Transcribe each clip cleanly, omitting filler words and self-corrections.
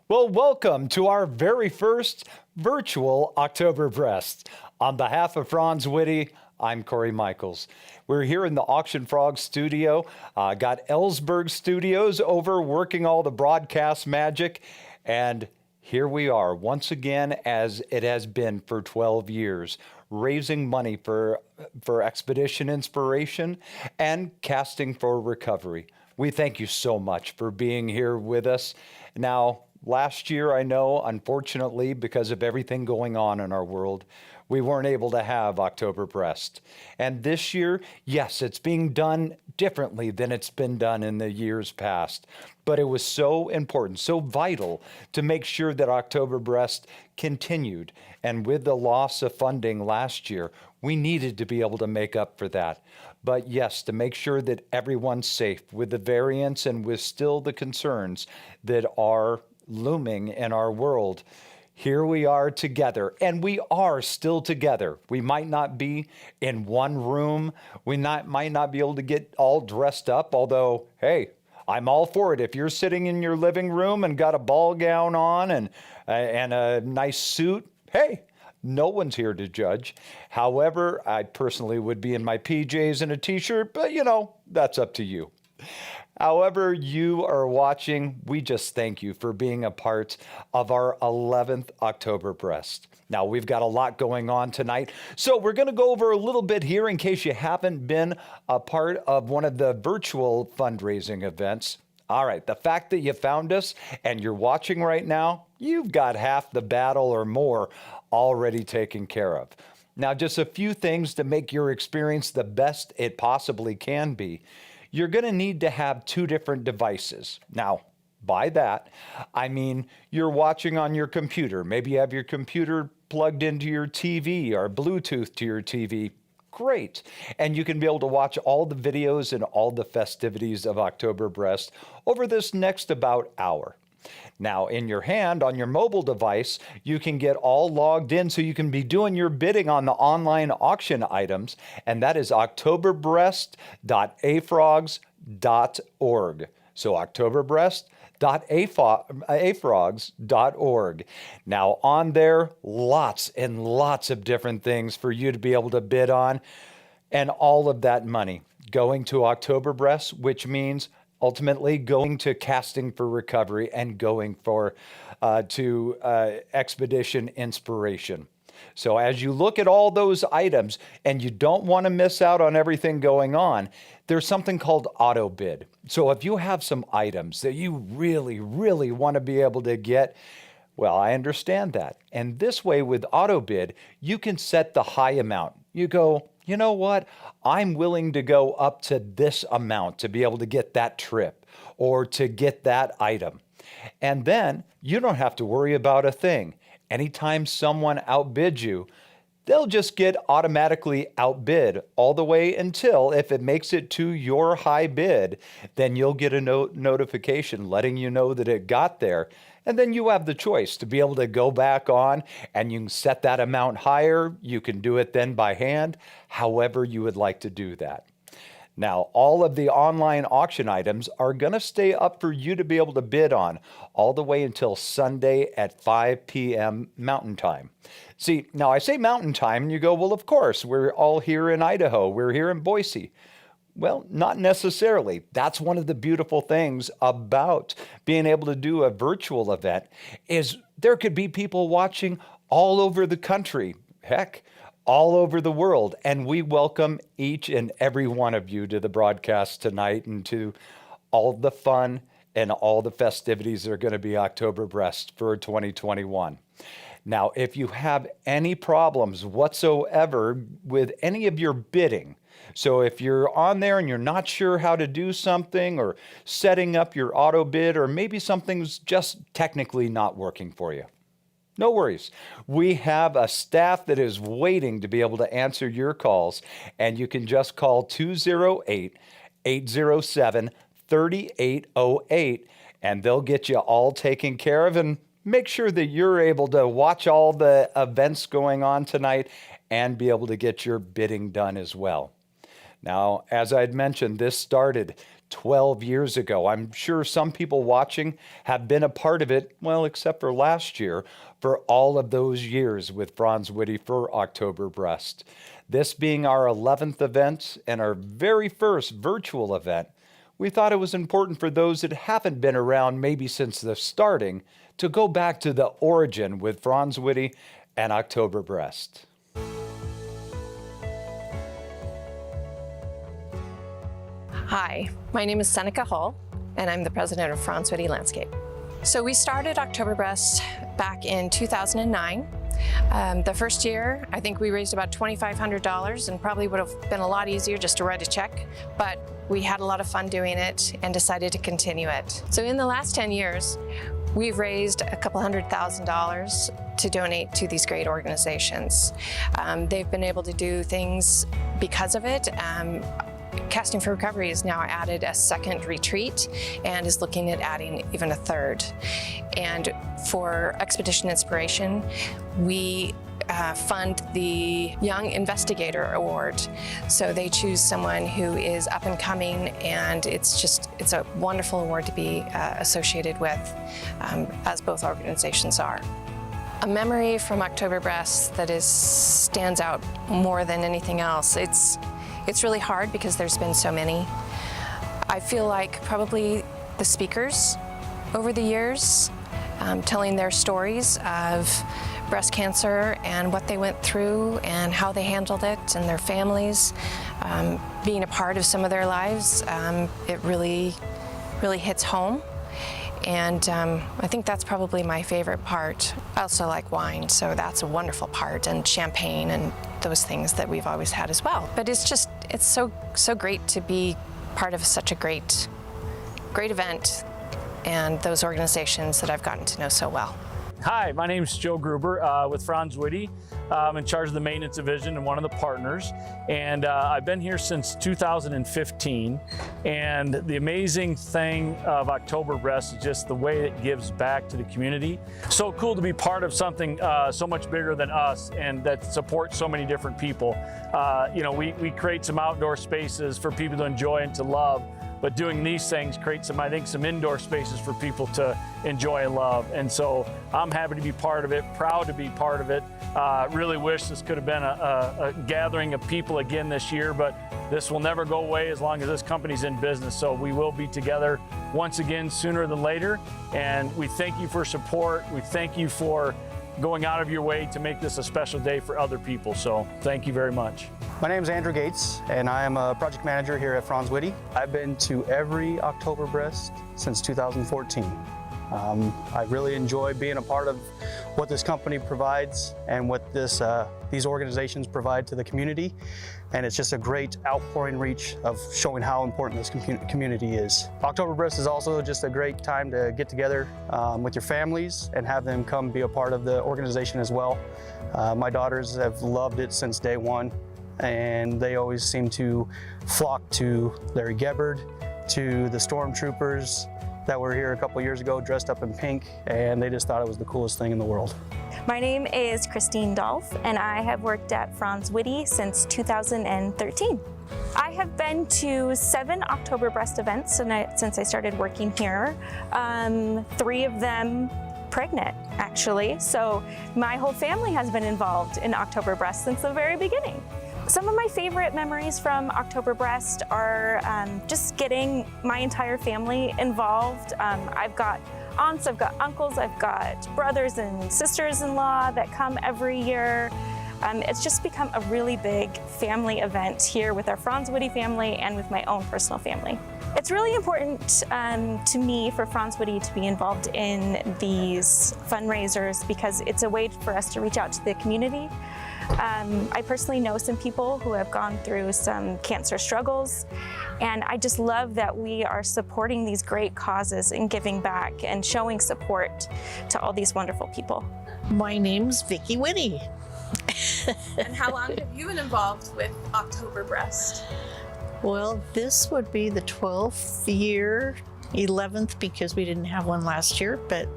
Well, welcome to our very first virtual OktoberBreast. On behalf of Franz Witte, I'm Corey Michaels. We're here in the Auction Frog studio. Got Ellsberg Studios over working all the broadcast magic. And here we are once again, as it has been for 12 years, raising money for Expedition Inspiration and Casting for Recovery. We thank you so much for being here with us. Now, last year, I know, unfortunately, because of everything going on in our world, we weren't able to have OktoberBreast. And this year, yes, it's being done differently than it's been done in the years past. But it was so important, so vital to make sure that OktoberBreast continued. And with the loss of funding last year, we needed to be able to make up for that. But yes, to make sure that everyone's safe with the variants and with still the concerns that are looming in our world. Here we are together, and we are still together. We might not be in one room. We might not be able to get all dressed up, although, hey, I'm all for it. If you're sitting in your living room and got a ball gown on and a nice suit, hey, no one's here to judge. However, I personally would be in my PJs and a t-shirt, but that's up to you. However you are watching, we just thank you for being a part of our 11th OktoberBreast. Now, we've got a lot going on tonight, so we're going to go over a little bit here in case you haven't been a part of one of the virtual fundraising events. All right, the fact that you found us and you're watching right now, you've got half the battle or more already taken care of. Now, just a few things to make your experience the best it possibly can be. You're going to need to have two different devices. Now, by that, I mean you're watching on your computer. Maybe you have your computer plugged into your TV or Bluetooth to your TV. Great. And you can be able to watch all the videos and all the festivities of OktoberBreast over this next about hour. Now, in your hand, on your mobile device, you can get all logged in so you can be doing your bidding on the online auction items, and that is oktoberbreast.afrogs.org. So oktoberbreast.afrogs.org. Now, on there, lots and lots of different things for you to be able to bid on, and all of that money going to OktoberBreast, which means ultimately going to Casting for Recovery and going to Expedition Inspiration. So as you look at all those items and you don't want to miss out on everything going on, there's something called auto bid. So if you have some items that you really, really want to be able to get, well, I understand that. And this way with auto bid, you can set the high amount. You go, you know what? I'm willing to go up to this amount to be able to get that trip or to get that item. And then you don't have to worry about a thing. Anytime someone outbids you, they'll just get automatically outbid all the way until if it makes it to your high bid, then you'll get a notification letting you know that it got there. And then you have the choice to be able to go back on and you can set that amount higher. You can do it then by hand, however you would like to do that. Now, all of the online auction items are going to stay up for you to be able to bid on all the way until Sunday at 5 p.m. Mountain Time. See, now I say Mountain Time, and you go, well, of course, we're all here in Idaho. We're here in Boise. Well, not necessarily. That's one of the beautiful things about being able to do a virtual event is there could be people watching all over the country. Heck, all over the world. And we welcome each and every one of you to the broadcast tonight and to all the fun and all the festivities that are going to be OktoberBreast for 2021. Now, if you have any problems whatsoever with any of your bidding, so if you're on there and you're not sure how to do something or setting up your auto bid, or maybe something's just technically not working for you, no worries. We have a staff that is waiting to be able to answer your calls, and you can just call 208-807-3808, and they'll get you all taken care of and make sure that you're able to watch all the events going on tonight and be able to get your bidding done as well. Now, as I'd mentioned, this started 12 years ago. I'm sure some people watching have been a part of it, well, except for last year, for all of those years with Franz Witte for OktoberBreast. This being our 11th event and our very first virtual event, we thought it was important for those that haven't been around maybe since the starting to go back to the origin with Franz Witte and OktoberBreast. Hi, my name is Seneca Hull, and I'm the president of Franz Witte Landscape. So we started OktoberBreast back in 2009. The first year, I think we raised about $2,500 and probably would have been a lot easier just to write a check, but we had a lot of fun doing it and decided to continue it. So in the last 10 years, we've raised a couple $100,000 to donate to these great organizations. They've been able to do things because of it. Casting for Recovery has now added a second retreat and is looking at adding even a third. And for Expedition Inspiration, we fund the Young Investigator Award. So they choose someone who is up and coming, and it's a wonderful award to be associated with, as both organizations are. A memory from OktoberBreast that stands out more than anything else. It's really hard because there's been so many. I feel like probably the speakers over the years, telling their stories of breast cancer and what they went through and how they handled it and their families, being a part of some of their lives, it really hits home. And I think that's probably my favorite part. I also like wine, so that's a wonderful part, and champagne and those things that we've always had as well. But it's so great to be part of such a great event and those organizations that I've gotten to know so well. Hi, my name is Joe Gruber with Franz Witte. I'm in charge of the maintenance division and one of the partners. And I've been here since 2015. And the amazing thing of OktoberBreast is just the way it gives back to the community. So cool to be part of something so much bigger than us and that supports so many different people. We create some outdoor spaces for people to enjoy and to love. But doing these things creates some indoor spaces for people to enjoy and love. And so I'm happy to be part of it, proud to be part of it. Really wish this could have been a gathering of people again this year, but this will never go away as long as this company's in business. So we will be together once again sooner than later. And we thank you for support. We thank you for going out of your way to make this a special day for other people. So thank you very much. My name is Andrew Gates, and I am a project manager here at Franz Witte. I've been to every OktoberBreast since 2014. I really enjoy being a part of what this company provides and what these organizations provide to the community. And it's just a great outpouring reach of showing how important this community is. OktoberBreast is also just a great time to get together with your families and have them come be a part of the organization as well. My daughters have loved it since day one, and they always seem to flock to Larry Gebhard, to the stormtroopers that were here a couple years ago dressed up in pink, and they just thought it was the coolest thing in the world. My name is Christine Dolph, and I have worked at Franz Witte since 2013. I have been to 7 OktoberBreast events since I started working here, 3 of them pregnant, actually. So my whole family has been involved in OktoberBreast since the very beginning. Some of my favorite memories from OktoberBreast are just getting my entire family involved. I've got aunts, I've got uncles, I've got brothers and sisters-in-law that come every year. It's just become a really big family event here with our Franz Witte family and with my own personal family. It's really important to me for Franz Witte to be involved in these fundraisers because it's a way for us to reach out to the community. I personally know some people who have gone through some cancer struggles, and I just love that we are supporting these great causes and giving back and showing support to all these wonderful people. My name's Vicki Witte. And how long have you been involved with OktoberBreast? Well, this would be the 12th year, 11th because we didn't have one last year, but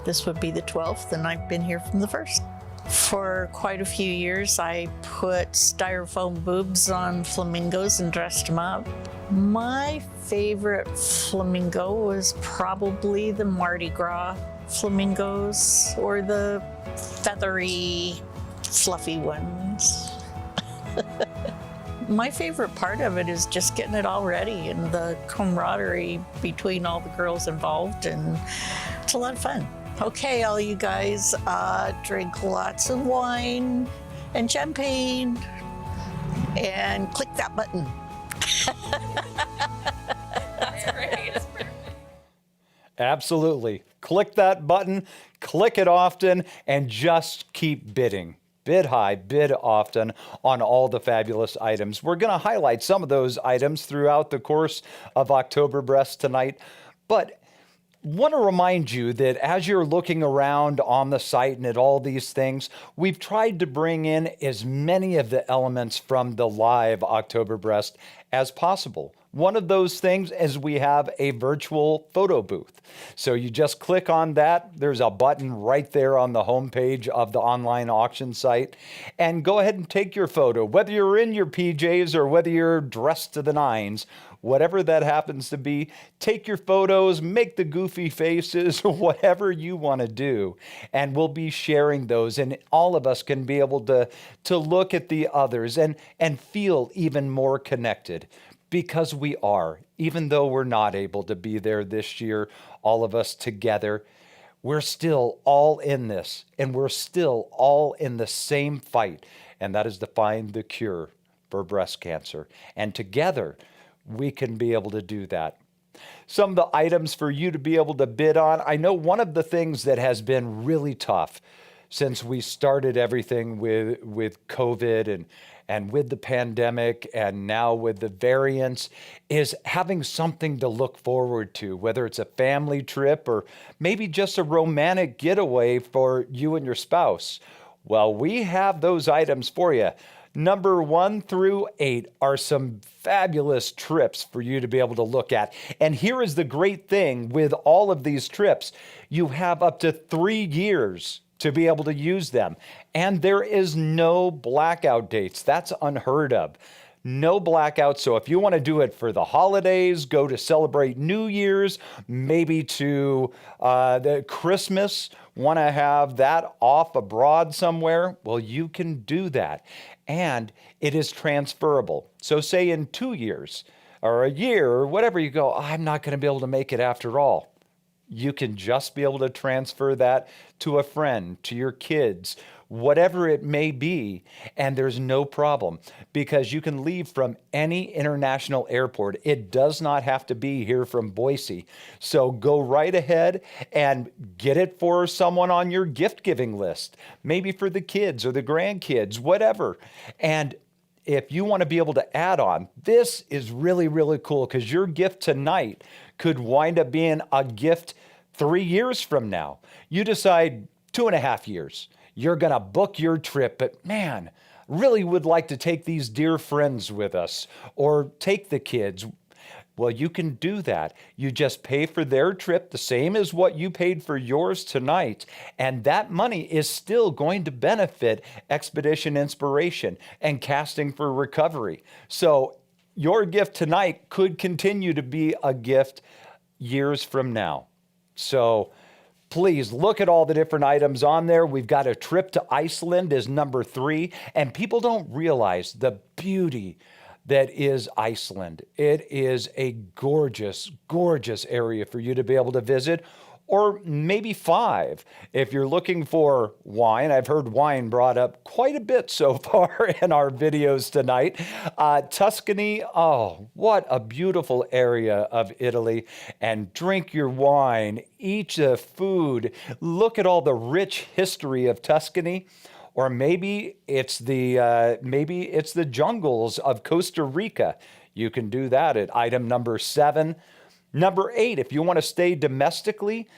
this would be the 12th, and I've been here from the first. For quite a few years, I put styrofoam boobs on flamingos and dressed them up. My favorite flamingo was probably the Mardi Gras flamingos or the feathery, fluffy ones. My favorite part of it is just getting it all ready and the camaraderie between all the girls involved, and it's a lot of fun. Okay, all you guys, drink lots of wine and champagne and click that button. That's great. Absolutely. Click that button, click it often, and just keep bidding. Bid high, bid often on all the fabulous items. We're going to highlight some of those items throughout the course of OktoberBreast tonight, but want to remind you that as you're looking around on the site and at all these things, we've tried to bring in as many of the elements from the live OktoberBreast as possible. One of those things is we have a virtual photo booth. So you just click on that. There's a button right there on the homepage of the online auction site. And go ahead and take your photo, whether you're in your PJs or whether you're dressed to the nines. Whatever that happens to be, take your photos, make the goofy faces, whatever you want to do. And we'll be sharing those, and all of us can be able to look at the others and feel even more connected. Because we are, even though we're not able to be there this year, all of us together, we're still all in this, and we're still all in the same fight, and that is to find the cure for breast cancer. And together, we can be able to do that. Some of the items for you to be able to bid on. I know one of the things that has been really tough since we started everything with COVID and with the pandemic and now with the variants is having something to look forward to, whether it's a family trip or maybe just a romantic getaway for you and your spouse. Well, we have those items for you. Number 1 through 8 are some fabulous trips for you to be able to look at. And here is the great thing with all of these trips. You have up to 3 years to be able to use them. And there is no blackout dates. That's unheard of. No blackout. So if you want to do it for the holidays, go to celebrate New Year's, maybe to the Christmas, want to have that off abroad somewhere, well, you can do that. And it is transferable. So say in 2 years or a year or whatever, you go, I'm not going to be able to make it after all. You can just be able to transfer that to a friend, to your kids, whatever it may be, and there's no problem because you can leave from any international airport. It does not have to be here from Boise. So go right ahead and get it for someone on your gift-giving list, maybe for the kids or the grandkids, whatever. And if you want to be able to add on, this is really, really cool because your gift tonight could wind up being a gift 3 years from now. You decide 2.5 years. You're going to book your trip, but man, really would like to take these dear friends with us or take the kids. Well, you can do that. You just pay for their trip the same as what you paid for yours tonight. And that money is still going to benefit Expedition Inspiration and Casting for Recovery. So your gift tonight could continue to be a gift years from now. So please look at all the different items on there. We've got a trip to Iceland as number 3, and people don't realize the beauty that is Iceland. It is a gorgeous, gorgeous area for you to be able to visit, or maybe 5 if you're looking for wine. I've heard wine brought up quite a bit so far in our videos tonight. Tuscany, oh, what a beautiful area of Italy. And drink your wine, eat the food, look at all the rich history of Tuscany. Or maybe it's the jungles of Costa Rica. You can do that at item number 7. Number 8, if you want to stay domestically,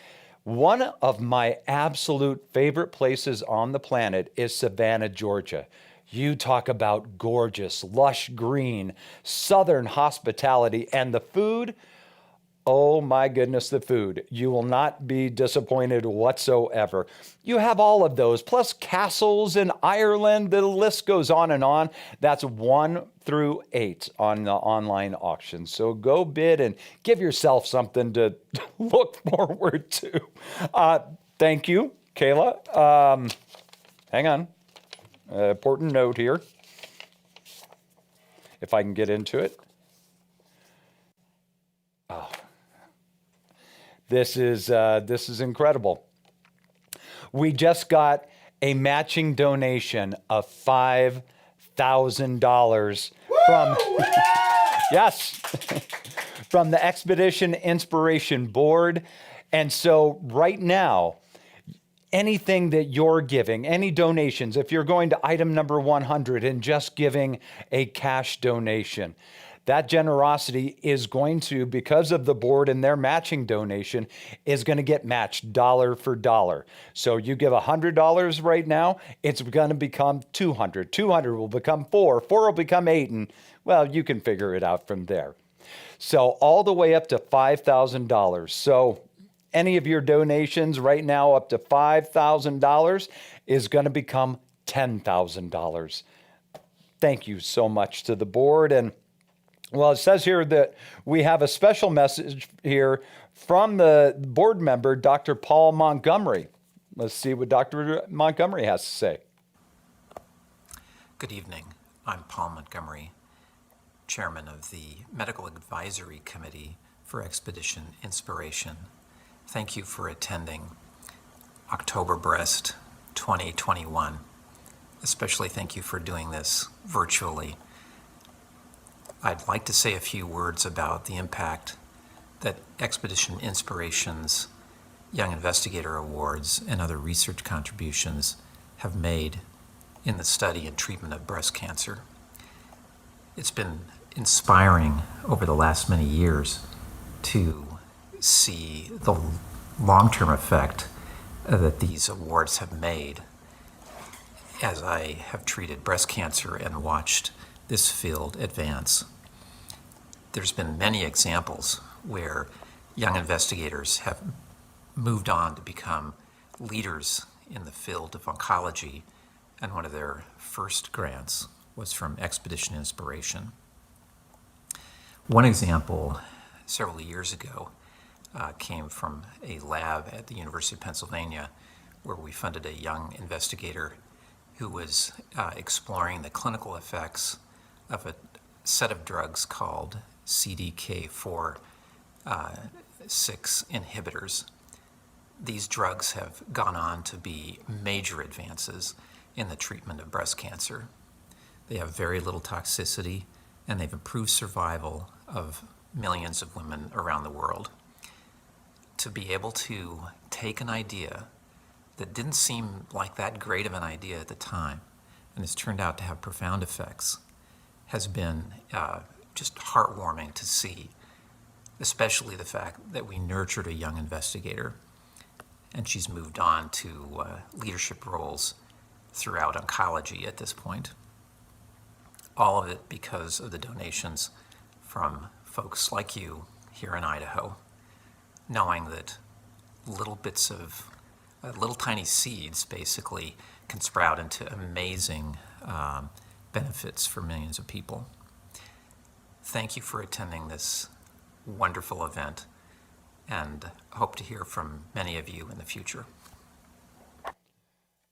one of my absolute favorite places on the planet is Savannah, Georgia. You talk about gorgeous, lush green, southern hospitality, and the food. Oh my goodness, the food. You will not be disappointed whatsoever. You have all of those, plus castles in Ireland. The list goes on and on. That's 1 through 8 on the online auction. So go bid and give yourself something to look forward to. Thank you, Kayla. Hang on. Important note here. If I can get into it. Oh. This is incredible. We just got a matching donation of $5,000 from yes, from the Expedition Inspiration Board. And so right now, anything that you're giving, any donations, if you're going to item number 100 and just giving a cash donation, that generosity is going to, because of the board and their matching donation, is going to get matched dollar for dollar. So you give $100 right now, it's going to become 200. 200 will become 4. 4 will become 8. And well, you can figure it out from there. So all the way up to $5,000. So any of your donations right now up to $5,000 is going to become $10,000. Thank you so much to the board. And well, it says here that we have a special message here from the board member, Dr. Paul Montgomery. Let's see what Dr. Montgomery has to say. Good evening. I'm Paul Montgomery, Chairman of the Medical Advisory Committee for Expedition Inspiration. Thank you for attending OktoberBreast 2021. Especially thank you for doing this virtually. I'd like to say a few words about the impact that Expedition Inspiration's Young Investigator Awards and other research contributions have made in the study and treatment of breast cancer. It's been inspiring over the last many years to see the long-term effect that these awards have made as I have treated breast cancer and watched this field advance. There's been many examples where young investigators have moved on to become leaders in the field of oncology, and one of their first grants was from Expedition Inspiration. One example several years ago came from a lab at the University of Pennsylvania where we funded a young investigator who was exploring the clinical effects of a set of drugs called CDK4/6 inhibitors. These drugs have gone on to be major advances in the treatment of breast cancer. They have very little toxicity, and they've improved survival of millions of women around the world. To be able to take an idea that didn't seem like that great of an idea at the time, and has turned out to have profound effects, has been just heartwarming to see, especially the fact that we nurtured a young investigator, and she's moved on to leadership roles throughout oncology at this point. All of it because of the donations from folks like you here in Idaho, knowing that little bits of little tiny seeds basically can sprout into amazing benefits for millions of people. Thank you for attending this wonderful event, and hope to hear from many of you in the future.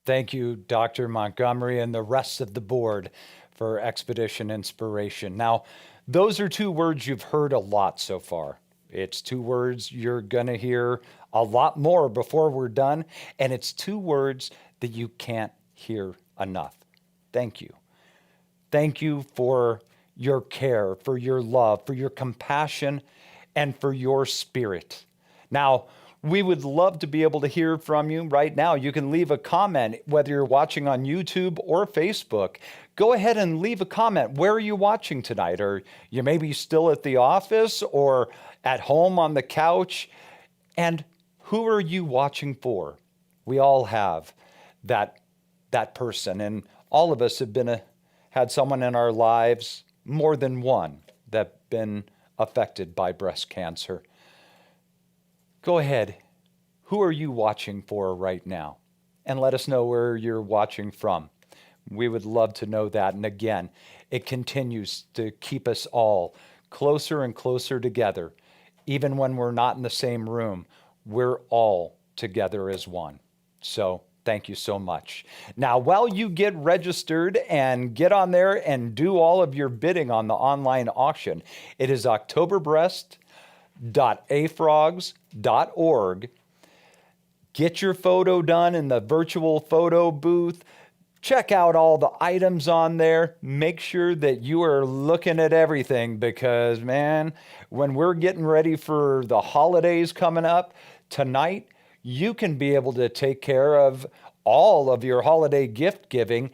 Thank you, Dr. Montgomery, and the rest of the board for Expedition Inspiration. Now, those are 2 words you've heard a lot so far. It's 2 words you're going to hear a lot more before we're done, and it's 2 words that you can't hear enough. Thank you. Thank you for your care, for your love, for your compassion, and for your spirit. Now, we would love to be able to hear from you right now. You can leave a comment, whether you're watching on YouTube or Facebook. Go ahead and leave a comment. Where are you watching tonight? Or you maybe still at the office or at home on the couch? And who are you watching for? We all have that person, and all of us have had someone in our lives, more than one, that been affected by breast cancer. go ahead. Who are you watching for right now? And let us know where you're watching from. We would love to know that. And again, it continues to keep us all closer and closer together. Even when we're not in the same room, we're all together as one. So thank you so much. Now, while you get registered and get on there and do all of your bidding on the online auction, it is oktoberbrest.afrogs.org. Get your photo done in the virtual photo booth. Check out all the items on there. Make sure that you are looking at everything because, man, when we're getting ready for the holidays coming up tonight, you can be able to take care of all of your holiday gift giving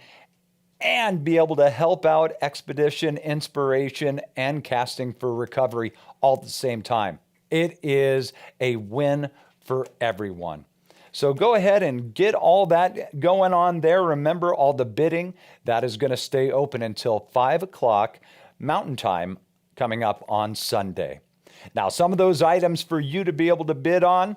and be able to help out Expedition, Inspiration, and Casting for Recovery all at the same time. It is a win for everyone. So go ahead and get all that going on there. Remember, all the bidding, that is going to stay open until 5 o'clock Mountain Time coming up on Sunday. Now, some of those items for you to be able to bid on,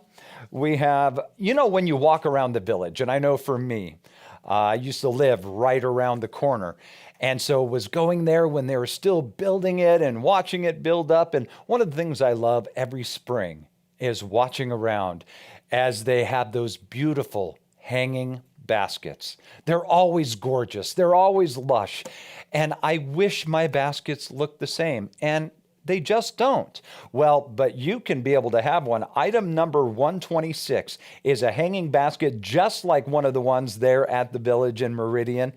we have, when you walk around the village, and I know for me, I used to live right around the corner. And so was going there when they were still building it and watching it build up. And one of the things I love every spring is watching around as they have those beautiful hanging baskets. They're always gorgeous. They're always lush. And I wish my baskets looked the same. And they just don't. Well, but you can be able to have one. Item number 126 is a hanging basket just like one of the ones there at the village in Meridian.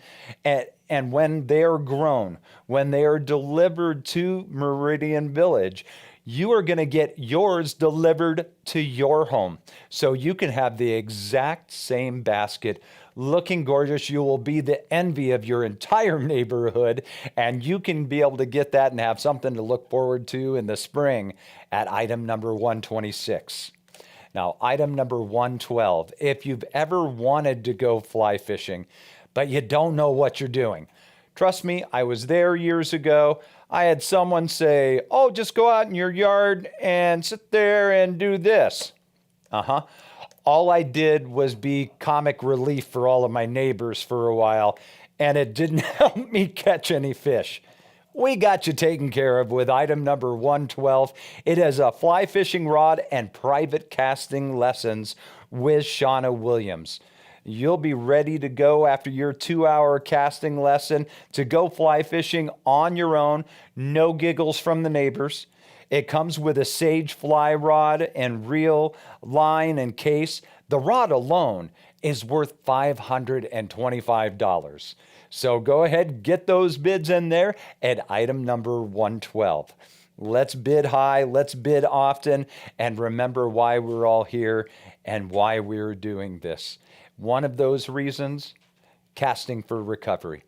And when they are grown, when they are delivered to Meridian Village, you are going to get yours delivered to your home. So you can have the exact same basket looking gorgeous. You will be the envy of your entire neighborhood, and you can be able to get that and have something to look forward to in the spring at item number 126. Now, item number 112, if you've ever wanted to go fly fishing, but you don't know what you're doing. Trust me, I was there years ago. I had someone say, oh, just go out in your yard and sit there and do this. All I did was be comic relief for all of my neighbors for a while, and it didn't help me catch any fish. We got you taken care of with item number 112. It has a fly fishing rod and private casting lessons with Shauna Williams. You'll be ready to go after your 2-hour casting lesson to go fly fishing on your own. No giggles from the neighbors. It comes with a Sage fly rod and reel, line, and case. The rod alone is worth $525. So go ahead, get those bids in there at item number 112. Let's bid high, let's bid often, and remember why we're all here and why we're doing this. One of those reasons, Casting for Recovery.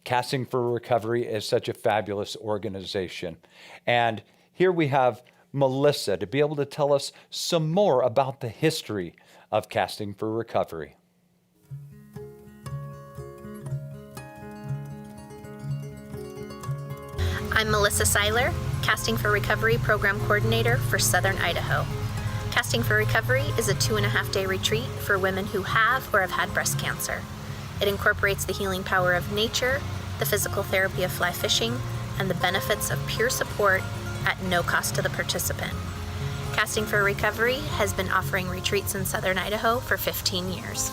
Casting for Recovery is such a fabulous organization. And here we have Melissa to be able to tell us some more about the history of Casting for Recovery. I'm Melissa Seiler, Casting for Recovery Program Coordinator for Southern Idaho. Casting for Recovery is a 2.5-day retreat for women who have or have had breast cancer. It incorporates the healing power of nature, the physical therapy of fly fishing, and the benefits of peer support at no cost to the participant. Casting for Recovery has been offering retreats in Southern Idaho for 15 years.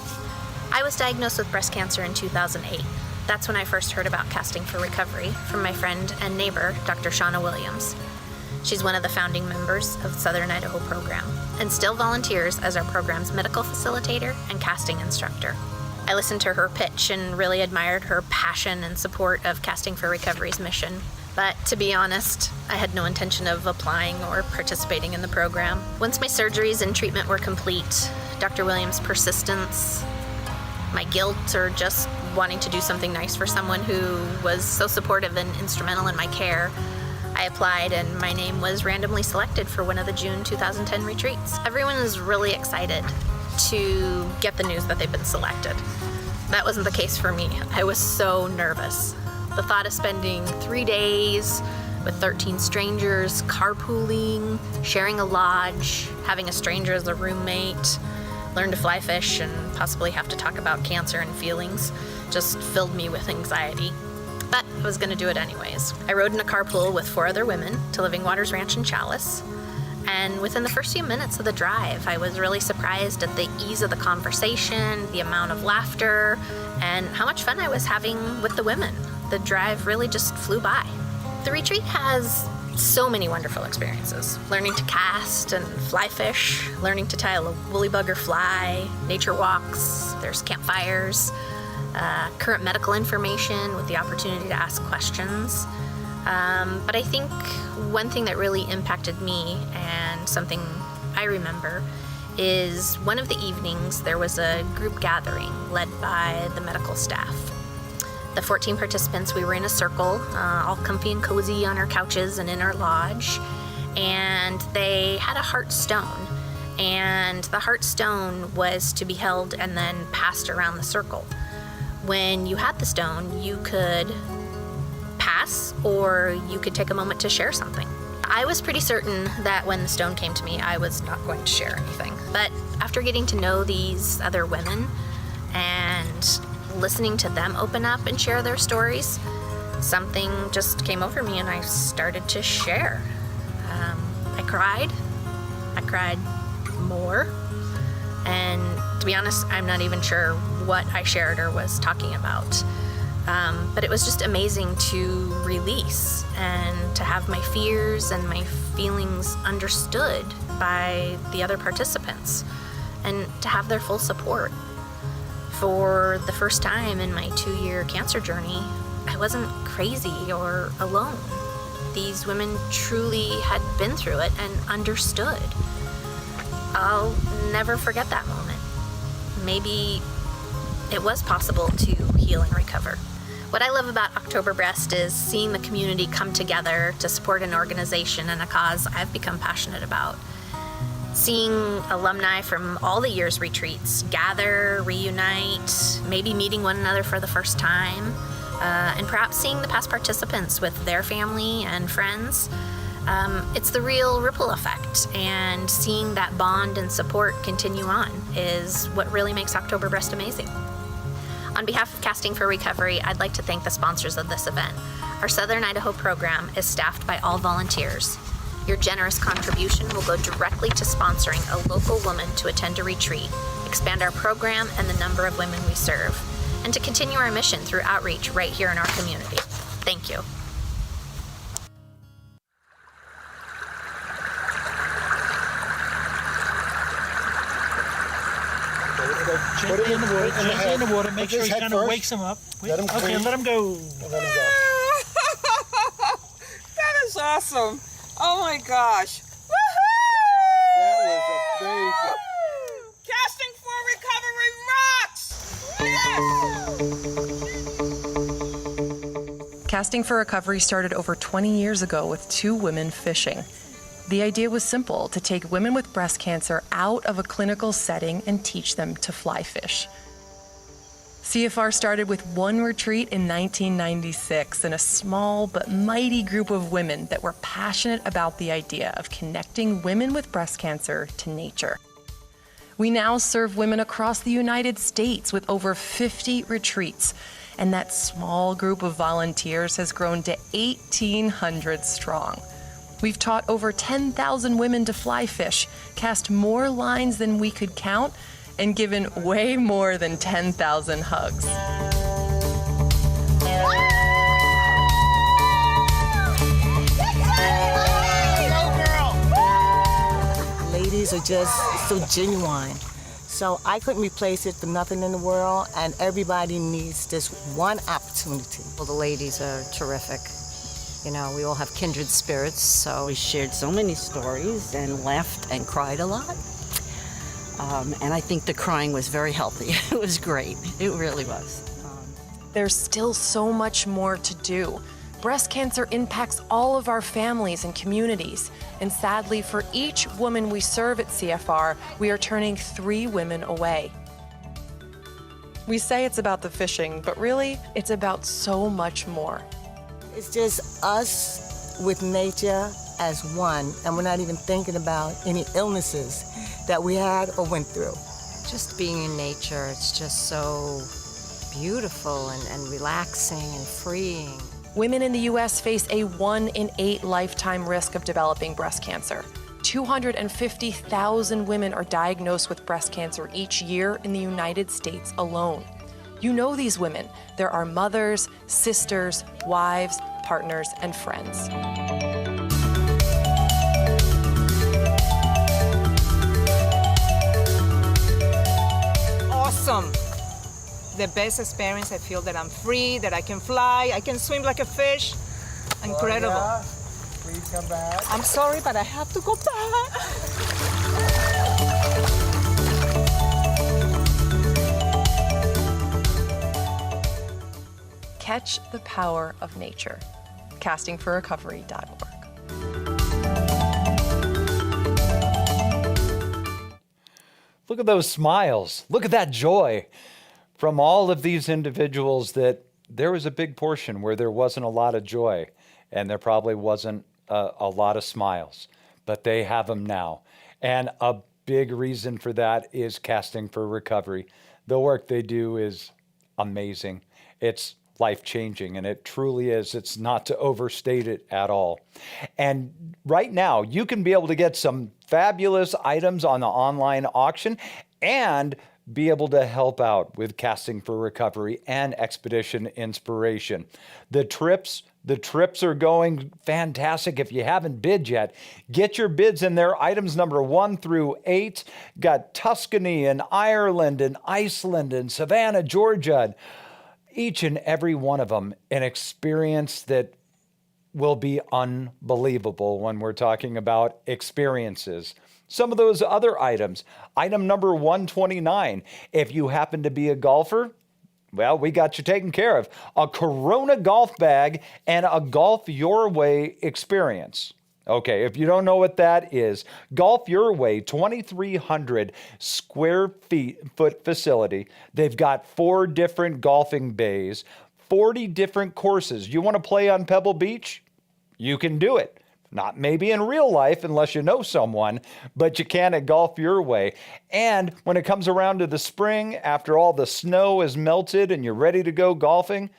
I was diagnosed with breast cancer in 2008. That's when I first heard about Casting for Recovery from my friend and neighbor, Dr. Shauna Williams. She's one of the founding members of the Southern Idaho program and still volunteers as our program's medical facilitator and casting instructor. I listened to her pitch and really admired her passion and support of Casting for Recovery's mission. But to be honest, I had no intention of applying or participating in the program. Once my surgeries and treatment were complete, Dr. Williams' persistence, my guilt, or just wanting to do something nice for someone who was so supportive and instrumental in my care, I applied and my name was randomly selected for one of the June 2010 retreats. Everyone is really excited to get the news that they've been selected. That wasn't the case for me. I was so nervous. The thought of spending 3 days with 13 strangers, carpooling, sharing a lodge, having a stranger as a roommate, learn to fly fish, and possibly have to talk about cancer and feelings just filled me with anxiety. But I was gonna do it anyways. I rode in a carpool with 4 other women to Living Waters Ranch in Chalice. And within the first few minutes of the drive, I was really surprised at the ease of the conversation, the amount of laughter, and how much fun I was having with the women. The drive really just flew by. The retreat has so many wonderful experiences. Learning to cast and fly fish, learning to tie a woolly bugger fly, nature walks, there's campfires, current medical information with the opportunity to ask questions. But I think one thing that really impacted me and something I remember is one of the evenings there was a group gathering led by the medical staff. The 14 participants, we were in a circle, all comfy and cozy on our couches and in our lodge, and they had a heart stone. And the heart stone was to be held and then passed around the circle. When you had the stone, you could pass or you could take a moment to share something. I was pretty certain that when the stone came to me, I was not going to share anything. But after getting to know these other women and listening to them open up and share their stories, something just came over me and I started to share. I cried more, and to be honest, I'm not even sure what I shared or was talking about. But it was just amazing to release and to have my fears and my feelings understood by the other participants and to have their full support. For the first time in my 2-year cancer journey, I wasn't crazy or alone. These women truly had been through it and understood. I'll never forget that moment. Maybe it was possible to heal and recover. What I love about OktoberBreast is seeing the community come together to support an organization and a cause I've become passionate about. Seeing alumni from all the year's retreats gather, reunite, maybe meeting one another for the first time, and perhaps seeing the past participants with their family and friends. It's the real ripple effect, and seeing that bond and support continue on is what really makes OktoberBreast amazing. On behalf of Casting for Recovery, I'd like to thank the sponsors of this event. Our Southern Idaho program is staffed by all volunteers. Your generous contribution will go directly to sponsoring a local woman to attend a retreat, expand our program and the number of women we serve, and to continue our mission through outreach right here in our community. Thank you. Gently in the water, gently in the water. Make sure he kind of wakes him up. Let him okay, let him go. Let him go. That is awesome. Oh my gosh. That was a big... Casting for Recovery rocks! Yes! Casting for Recovery started over 20 years ago with 2 women fishing. The idea was simple: to take women with breast cancer out of a clinical setting and teach them to fly fish. CFR started with one retreat in 1996 and a small but mighty group of women that were passionate about the idea of connecting women with breast cancer to nature. We now serve women across the United States with over 50 retreats, and that small group of volunteers has grown to 1,800 strong. We've taught over 10,000 women to fly fish, cast more lines than we could count, and given way more than 10,000 hugs. Ladies are just so genuine. So I couldn't replace it for nothing in the world, and everybody needs this one opportunity. Well, the ladies are terrific. You know, we all have kindred spirits, so we shared so many stories and laughed and cried a lot. And I think the crying was very healthy. It was great. It really was. There's still so much more to do. Breast cancer impacts all of our families and communities. And sadly, for each woman we serve at CFR, we are turning 3 women away. We say it's about the fishing, but really, it's about so much more. It's just us with nature as one, and we're not even thinking about any illnesses that we had or went through. Just being in nature, it's just so beautiful and relaxing and freeing. Women in the U.S. face a 1 in 8 lifetime risk of developing breast cancer. 250,000 women are diagnosed with breast cancer each year in the United States alone. You know these women. There are mothers, sisters, wives, partners, and friends. Awesome. The best experience. I feel that I'm free, that I can fly, I can swim like a fish. Incredible. Oh, yeah. Please come back. I'm sorry, but I have to go back. Catch the power of nature. castingforrecovery.org. Look at those smiles. Look at that joy from all of these individuals. That there was a big portion where there wasn't a lot of joy, and there probably wasn't a lot of smiles, but they have them now. And a big reason for that is Casting for Recovery. The work they do is amazing. It's life-changing, and it truly is. It's not to overstate it at all. And right now, you can be able to get some fabulous items on the online auction and be able to help out with Casting for Recovery and Expedition Inspiration. The trips are going fantastic. If you haven't bid yet, get your bids in there. Items number 1 through 8. Got Tuscany and Ireland and Iceland and Savannah, Georgia. Each and every one of them an experience that will be unbelievable when we're talking about experiences. Some of those other items. Item number 129. If you happen to be a golfer, well, we got you taken care of. A Corona golf bag and a Golf Your Way experience. Okay, if you don't know what that is, Golf Your Way, 2,300 square foot facility. They've got 4 different golfing bays, 40 different courses. You want to play on Pebble Beach? You can do it. Not maybe in real life unless you know someone, but you can at Golf Your Way. And when it comes around to the spring, after all the snow is melted and you're ready to go golfing,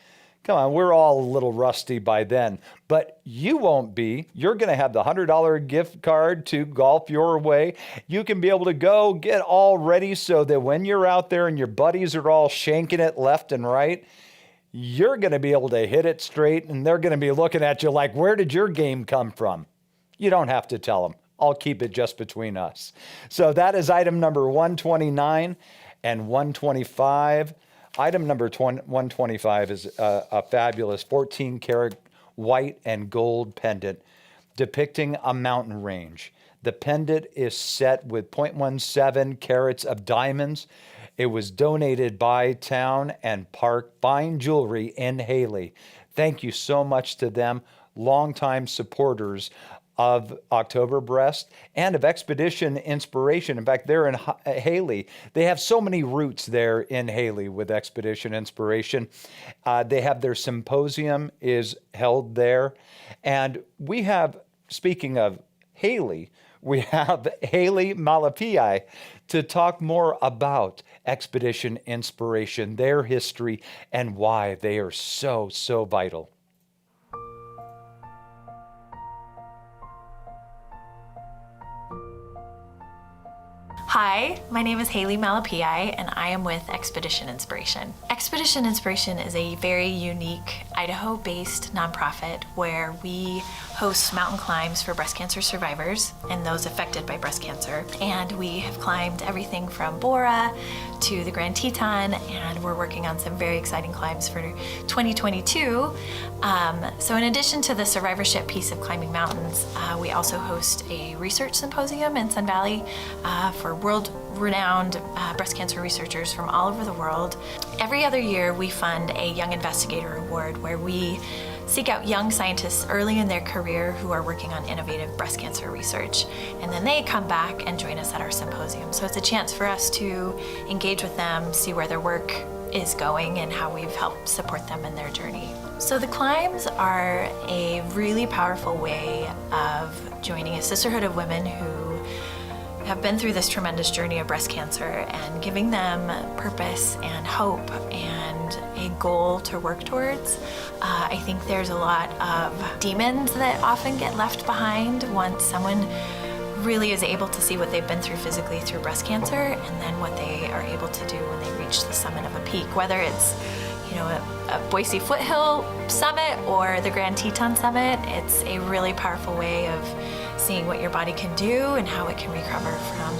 come on, we're all a little rusty by then, but you won't be. You're going to have the $100 gift card to Golf Your Way. You can be able to go get all ready so that when you're out there and your buddies are all shanking it left and right, you're going to be able to hit it straight, and they're going to be looking at you like, where did your game come from? You don't have to tell them. I'll keep it just between us. So that is item number 129 and 125. Item number 125 is a fabulous 14-karat white and gold pendant depicting a mountain range. The pendant is set with 0.17 carats of diamonds. It was donated by Town and Park Fine Jewelry in Haley. Thank you so much to them, longtime supporters of OktoberBreast and of Expedition Inspiration. In fact, they're in Haley. They have so many roots there in Haley with Expedition Inspiration. They have their symposium is held there. And we have, speaking of Haley, we have Haley Malapai to talk more about Expedition Inspiration, their history, and why they are so, so vital. Hi, my name is Haley Malapai, and I am with Expedition Inspiration. Expedition Inspiration is a very unique Idaho-based nonprofit where we host mountain climbs for breast cancer survivors and those affected by breast cancer. And we have climbed everything from Bora to the Grand Teton, and we're working on some very exciting climbs for 2022. So in addition to the survivorship piece of climbing mountains, we also host a research symposium in Sun Valley for world-renowned breast cancer researchers from all over the world. Every other year, we fund a Young Investigator Award where we seek out young scientists early in their career who are working on innovative breast cancer research. And then they come back and join us at our symposium. So it's a chance for us to engage with them, see where their work is going and how we've helped support them in their journey. So the climbs are a really powerful way of joining a sisterhood of women who have been through this tremendous journey of breast cancer and giving them purpose and hope and a goal to work towards. I think there's a lot of demons that often get left behind once someone really is able to see what they've been through physically through breast cancer, and then what they are able to do when they reach the summit of a peak, whether it's a Boise Foothill Summit or the Grand Teton Summit. It's a really powerful way of seeing what your body can do and how it can recover from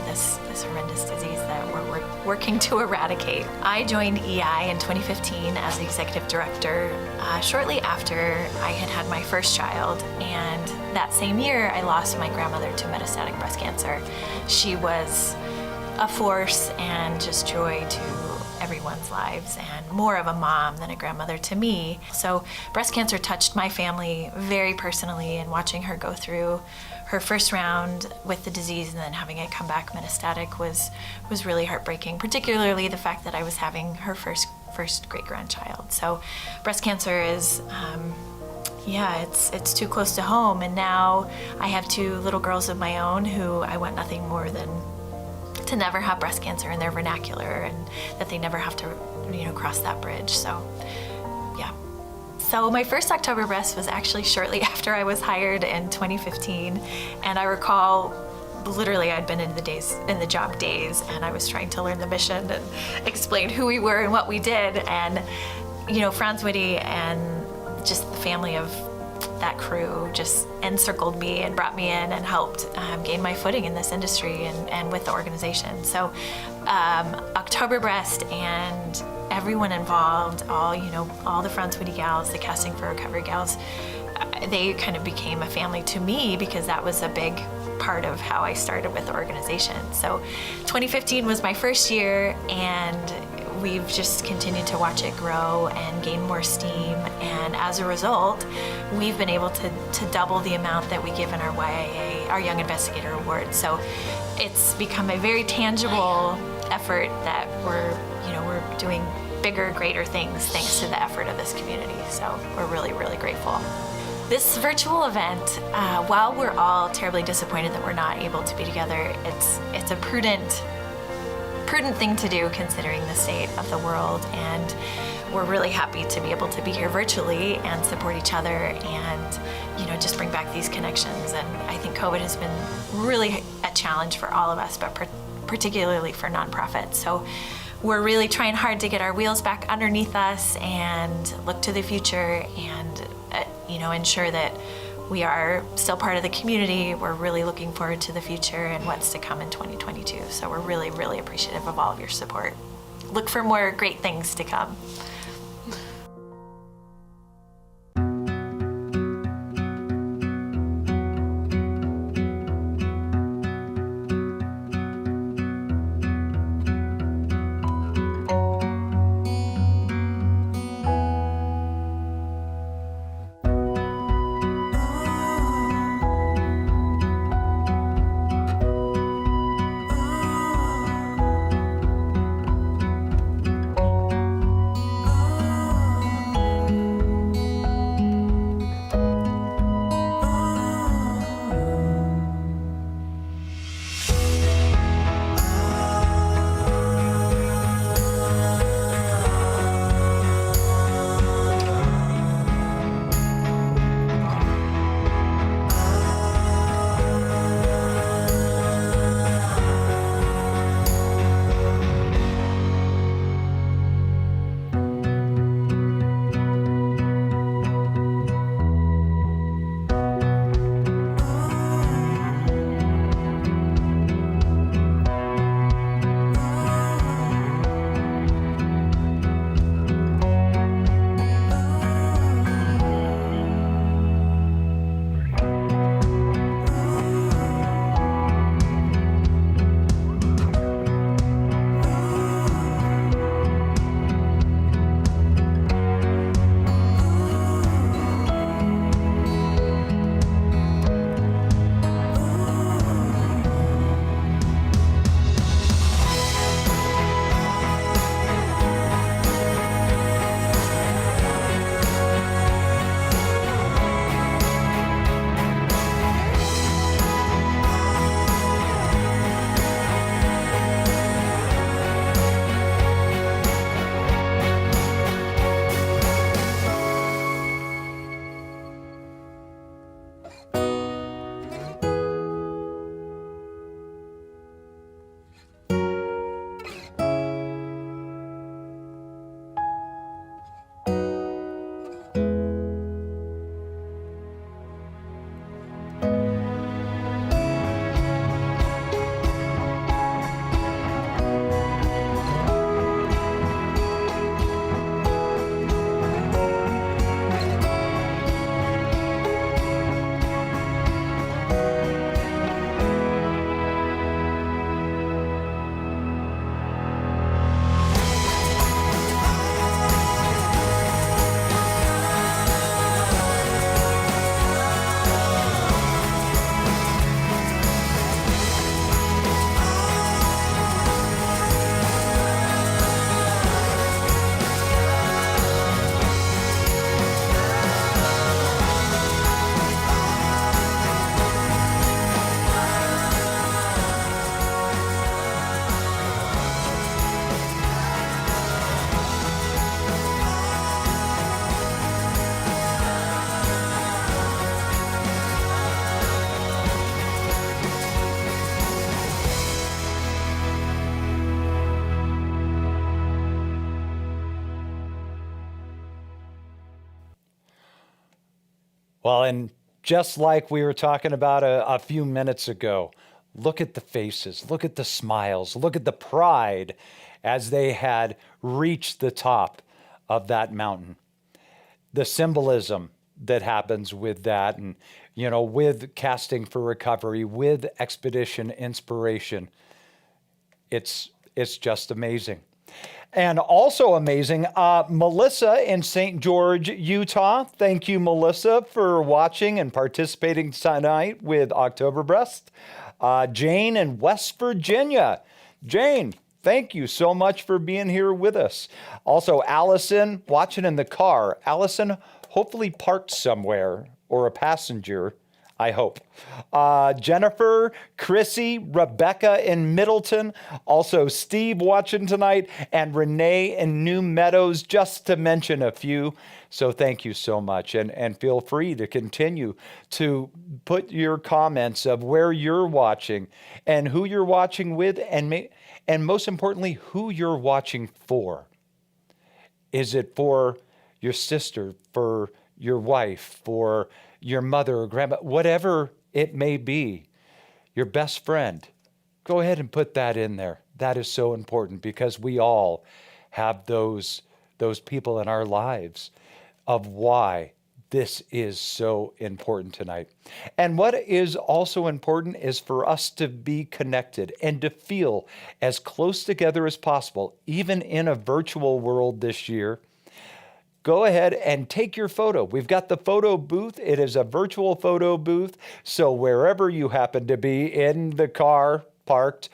this horrendous disease that we're working to eradicate. I joined EI in 2015 as the executive director shortly after I had had my first child, and that same year I lost my grandmother to metastatic breast cancer. She was a force and just joy to everyone's lives, and more of a mom than a grandmother to me. So breast cancer touched my family very personally, and watching her go through her first round with the disease and then having it come back metastatic was really heartbreaking, particularly the fact that I was having her first great-grandchild. So breast cancer is it's too close to home, and now I have 2 little girls of my own who I want nothing more than to never have breast cancer in their vernacular, and that they never have to cross that bridge. So my first OktoberBreast was actually shortly after I was hired in 2015, and I recall literally I'd been in the job days, and I was trying to learn the mission and explain who we were and what we did, and Franz Whitty and just the family of that crew just encircled me and brought me in and helped gain my footing in this industry and with the organization. So OktoberBreast and everyone involved, all the Franz Whitty gals, the Casting for Recovery gals, they kind of became a family to me, because that was a big part of how I started with the organization. So 2015 was my first year, and we've just continued to watch it grow and gain more steam, and as a result, we've been able to double the amount that we give in our YIA, our Young Investigator Award. So it's become a very tangible effort that we're doing bigger, greater things thanks to the effort of this community. So we're really, really grateful. This virtual event, while we're all terribly disappointed that we're not able to be together, it's a prudent thing to do considering the state of the world, and we're really happy to be able to be here virtually and support each other and just bring back these connections. And I think COVID has been really a challenge for all of us, but particularly for nonprofits. So we're really trying hard to get our wheels back underneath us and look to the future and ensure that we are still part of the community. We're really looking forward to the future and what's to come in 2022. So we're really, really appreciative of all of your support. Look for more great things to come. Well, and just like we were talking about a few minutes ago, look at the faces, look at the smiles, look at the pride as they had reached the top of that mountain. The symbolism that happens with that, and, you know, with Casting for Recovery, with Expedition Inspiration, it's just amazing. And also amazing, Melissa in St. George, Utah. Thank you, Melissa, for watching and participating tonight with OktoberBreast. Jane in West Virginia. Jane, thank you so much for being here with us. Also, Allison, watching in the car. Allison, hopefully parked somewhere, or a passenger, I hope. Jennifer, Chrissy, Rebecca in Middleton, also Steve watching tonight, and Renee in New Meadows, just to mention a few. So thank you so much, and feel free to continue to put your comments of where you're watching and who you're watching with, and most importantly, who you're watching for. Is it for your sister, for your wife, for your mother or grandma, whatever it may be, your best friend? Go ahead and put that in there. That is so important, because we all have those people in our lives of why this is so important tonight. And what is also important is for us to be connected and to feel as close together as possible, even in a virtual world this year. Go ahead and take your photo. We've got the photo booth. It is a virtual photo booth. So wherever you happen to be, in the car parked,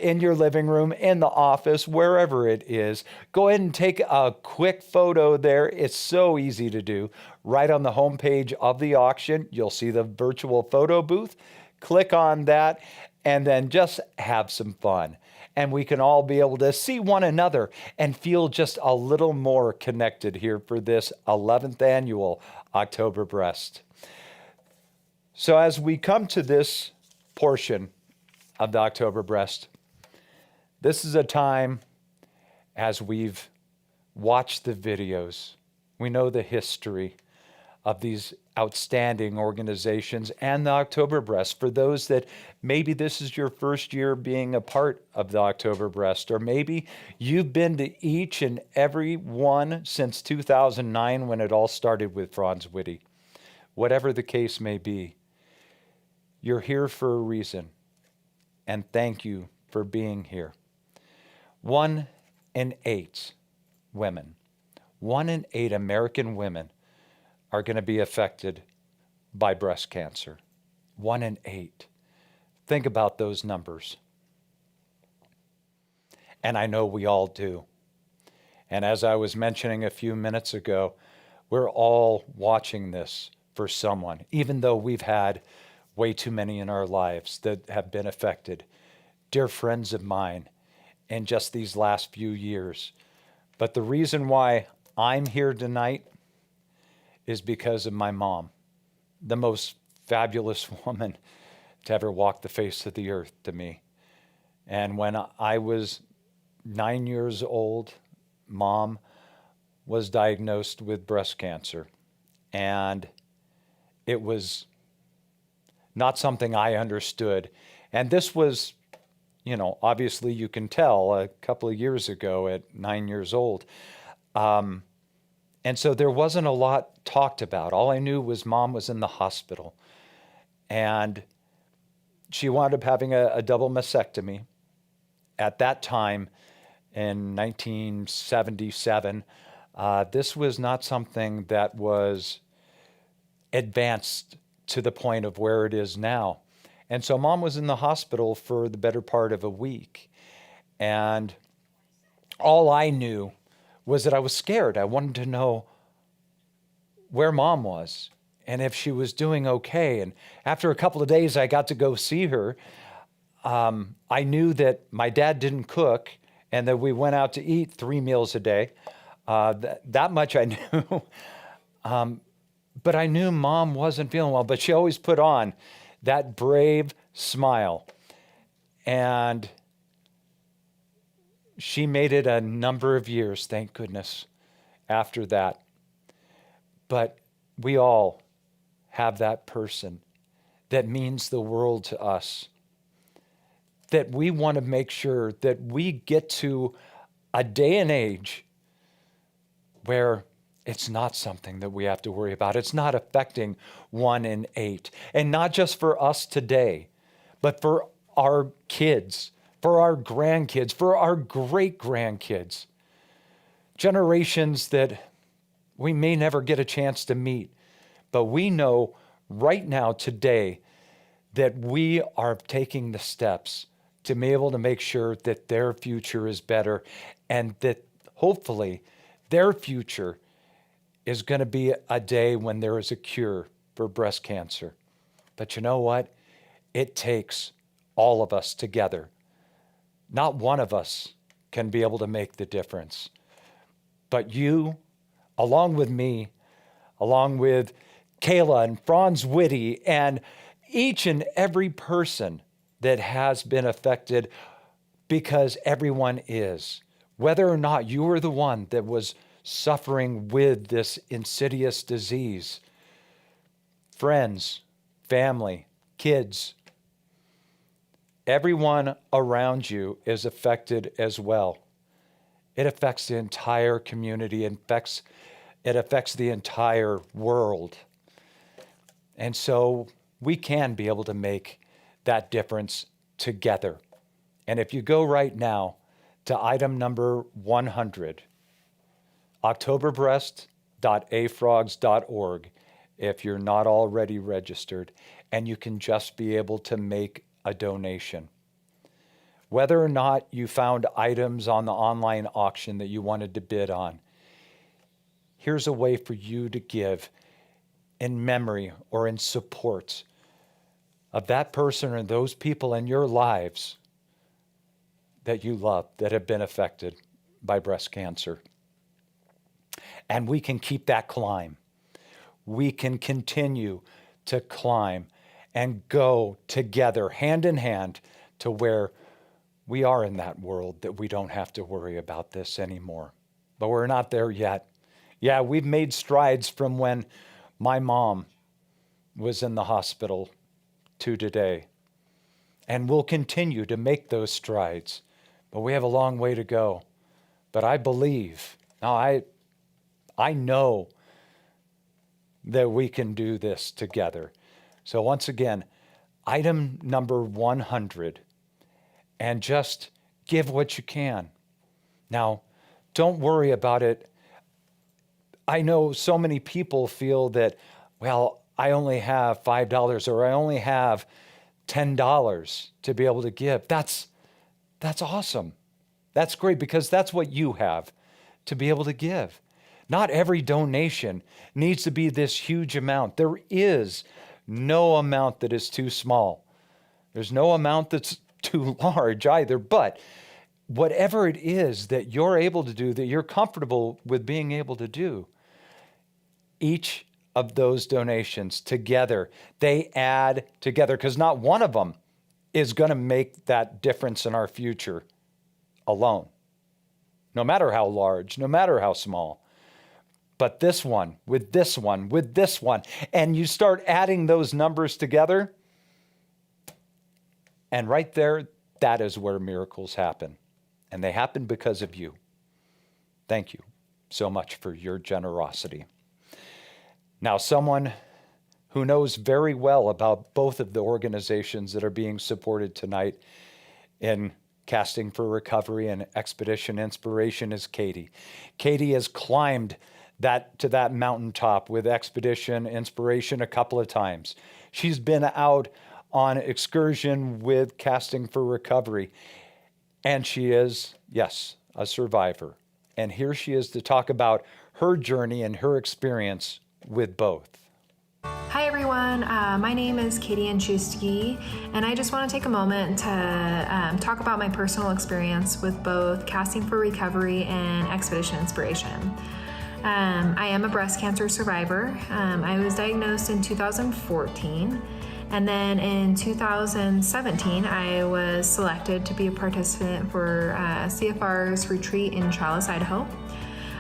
in your living room, in the office, wherever it is, go ahead and take a quick photo there. It's so easy to do. Right on the homepage of the auction, you'll see the virtual photo booth. Click on that and then just have some fun. And we can all be able to see one another and feel just a little more connected here for this 11th annual OktoberBreast. So as we come to this portion of the OktoberBreast, this is a time, as we've watched the videos, we know the history of these outstanding organizations and the OktoberBreast. For those that maybe this is your first year being a part of the OktoberBreast, or maybe you've been to each and every one since 2009 when it all started with Franz Witte. Whatever the case may be, you're here for a reason, and thank you for being here. 1 in 8 women, 1 in 8 American women are going to be affected by breast cancer. 1 in 8. Think about those numbers. And I know we all do. And as I was mentioning a few minutes ago, we're all watching this for someone, even though we've had way too many in our lives that have been affected. Dear friends of mine, in just these last few years. But the reason why I'm here tonight is because of my mom, the most fabulous woman to ever walk the face of the earth to me. And when I was 9 years old, Mom was diagnosed with breast cancer. And it was not something I understood. And this was, you know, obviously you can tell, a couple of years ago at 9 years old. And so there wasn't a lot talked about. All I knew was Mom was in the hospital. And she wound up having a double mastectomy. At that time, in 1977, this was not something that was advanced to the point of where it is now. And so Mom was in the hospital for the better part of a week. And all I knew was that I was scared. I wanted to know where Mom was and if she was doing okay. And after a couple of days, I got to go see her. I knew that my dad didn't cook and that we went out to eat 3 meals a day. That much I knew. But I knew Mom wasn't feeling well, but she always put on that brave smile. And she made it a number of years, thank goodness, after that. But we all have that person that means the world to us, that we want to make sure that we get to a day and age where it's not something that we have to worry about. It's not affecting 1 in 8. And not just for us today, but for our kids, for our grandkids, for our great-grandkids. Generations that we may never get a chance to meet. But we know right now, today, that we are taking the steps to be able to make sure that their future is better and that hopefully their future is going to be a day when there is a cure for breast cancer. But you know what? It takes all of us together. Not one of us can be able to make the difference. But you, along with me, along with Kayla and Franz Whitty and each and every person that has been affected, because everyone is. Whether or not you were the one that was suffering with this insidious disease, friends, family, kids, everyone around you is affected as well. It affects the entire community, it affects the entire world. And so we can be able to make that difference together. And if you go right now to item number 100, OktoberBreast.afrogs.org, if you're not already registered, and you can just be able to make a donation. Whether or not you found items on the online auction that you wanted to bid on, here's a way for you to give in memory or in support of that person or those people in your lives that you love that have been affected by breast cancer. And we can keep that climb. We can continue to climb and go together, hand in hand, to where we are in that world that we don't have to worry about this anymore. But we're not there yet. Yeah, we've made strides from when my mom was in the hospital to today. And we'll continue to make those strides. But we have a long way to go. But I believe, I know that we can do this together. So once again, item number 100, and just give what you can. Now, don't worry about it. I know so many people feel that, well, I only have $5 or I only have $10 to be able to give. That's awesome. That's great, because that's what you have to be able to give. Not every donation needs to be this huge amount. There is no amount that is too small. There's no amount that's too large either, but whatever it is that you're able to do, that you're comfortable with being able to do, each of those donations together, they add together, because not one of them is going to make that difference in our future alone, no matter how large, no matter how small. But this one, with this one, with this one, and you start adding those numbers together, and right there, that is where miracles happen. And they happen because of you. Thank you so much for your generosity. Now, someone who knows very well about both of the organizations that are being supported tonight in Casting for Recovery and Expedition Inspiration is Katie. Katie has climbed to that mountaintop with Expedition Inspiration a couple of times. She's been out on excursion with Casting for Recovery, and she is, yes, a survivor. And here she is to talk about her journey and her experience with both. Hi everyone, my name is Katie Anchusky, and I just want to take a moment to talk about my personal experience with both Casting for Recovery and Expedition Inspiration. I am a breast cancer survivor. I was diagnosed in 2014, and then in 2017 I was selected to be a participant for CFR's retreat in Chalice, Idaho.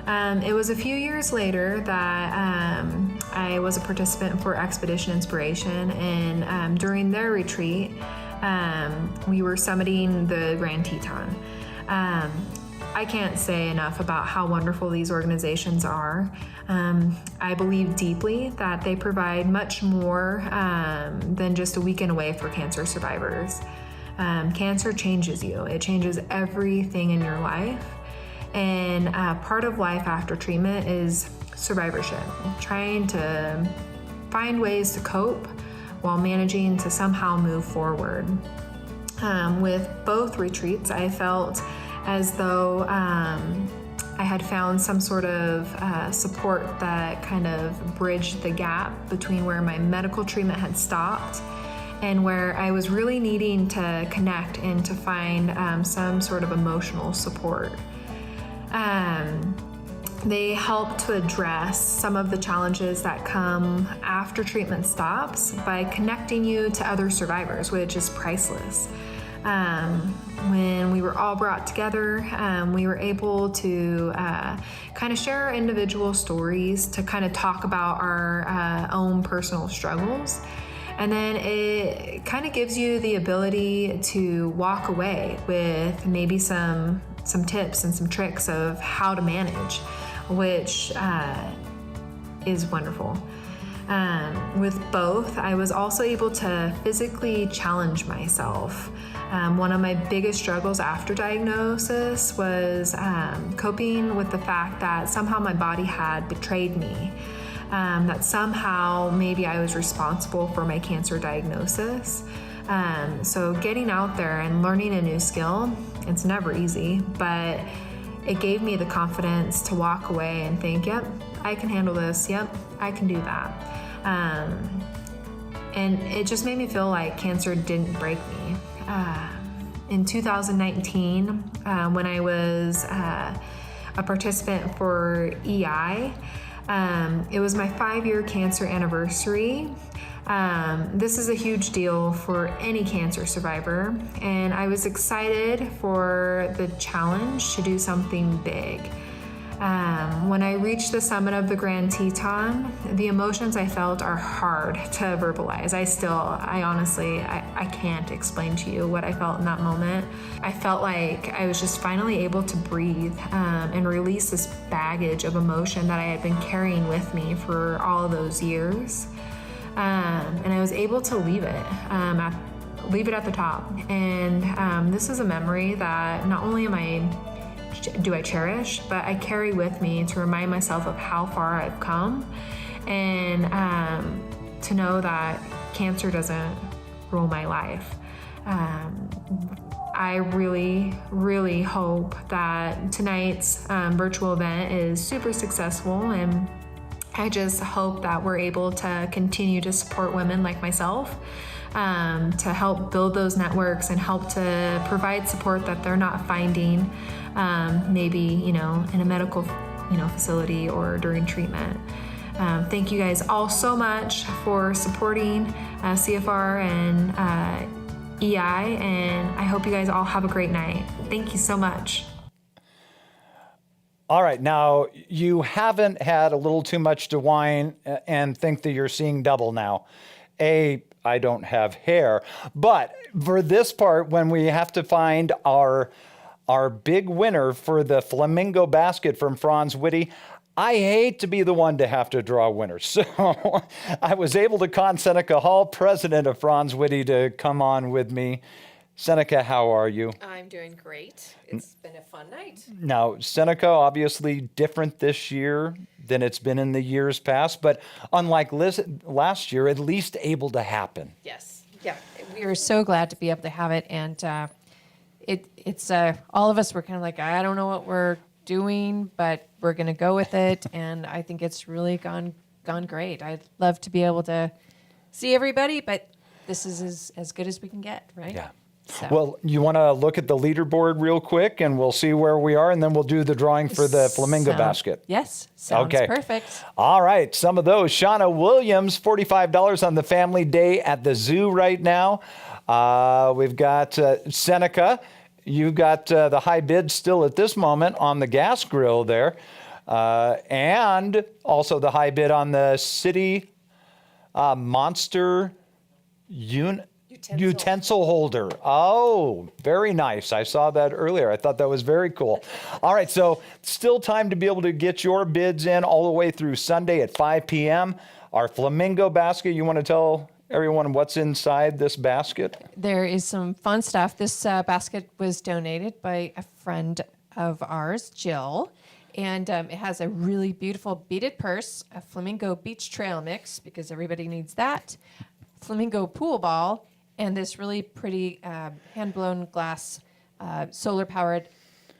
It was a few years later that I was a participant for Expedition Inspiration, and during their retreat, we were summiting the Grand Teton. I can't say enough about how wonderful these organizations are. I believe deeply that they provide much more than just a weekend away for cancer survivors. Cancer changes you. It changes everything in your life. And part of life after treatment is survivorship, trying to find ways to cope while managing to somehow move forward. With both retreats, I felt as though I had found some sort of support that kind of bridged the gap between where my medical treatment had stopped and where I was really needing to connect and to find some sort of emotional support. They help to address some of the challenges that come after treatment stops by connecting you to other survivors, which is priceless. When we were all brought together, we were able to kind of share our individual stories, to kind of talk about our own personal struggles. And then it kind of gives you the ability to walk away with maybe some tips and some tricks of how to manage, which is wonderful. With both, I was also able to physically challenge myself. One of my biggest struggles after diagnosis was coping with the fact that somehow my body had betrayed me, that somehow maybe I was responsible for my cancer diagnosis. So getting out there and learning a new skill, it's never easy, but it gave me the confidence to walk away and think, yep, I can handle this. Yep, I can do that. And it just made me feel like cancer didn't break me. In 2019, when I was a participant for EI, it was my 5-year cancer anniversary. This is a huge deal for any cancer survivor, and I was excited for the challenge to do something big. When I reached the summit of the Grand Teton, the emotions I felt are hard to verbalize. I honestly can't explain to you what I felt in that moment. I felt like I was just finally able to breathe and release this baggage of emotion that I had been carrying with me for all of those years. And I was able to leave it at the top. And this is a memory that not only do I cherish, but I carry with me to remind myself of how far I've come, and to know that cancer doesn't rule my life. I really, really hope that tonight's virtual event is super successful, and I just hope that we're able to continue to support women like myself, to help build those networks and help to provide support that they're not finding maybe, in a medical, facility or during treatment. Thank you guys all so much for supporting CFR and EI, and I hope you guys all have a great night. Thank you so much. All right, now you haven't had a little too much to wine and think that you're seeing double now. I don't have hair, but for this part, when we have to find our big winner for the flamingo basket from Franz Witte, I hate to be the one to have to draw winners. So I was able to con Seneca Hall, president of Franz Witte, to come on with me. Seneca, how are you? I'm doing great. It's been a fun night. Now, Seneca, obviously different this year than it's been in the years past, but unlike last year, at least able to happen. Yes. Yeah. We are so glad to be able to have it. And it's all of us were kind of like, I don't know what we're doing, but we're going to go with it. And I think it's really gone great. I'd love to be able to see everybody, but this is as good as we can get, right? Yeah. So. Well, you want to look at the leaderboard real quick, and we'll see where we are, and then we'll do the drawing for the flamingo basket. Yes, sounds okay. Perfect. All right, some of those. Shauna Williams, $45 on the family day at the zoo right now. We've got Seneca. You've got the high bid still at this moment on the gas grill there. And also the high bid on the city monster utensil holder. Oh, very nice. I saw that earlier. I thought that was very cool. All right, so still time to be able to get your bids in all the way through Sunday at 5 p.m. Our flamingo basket, you want to tell everyone what's inside this basket? There is some fun stuff. This basket was donated by a friend of ours, Jill. And it has a really beautiful beaded purse, a flamingo beach trail mix, because everybody needs that, flamingo pool ball, and this really pretty hand-blown glass solar-powered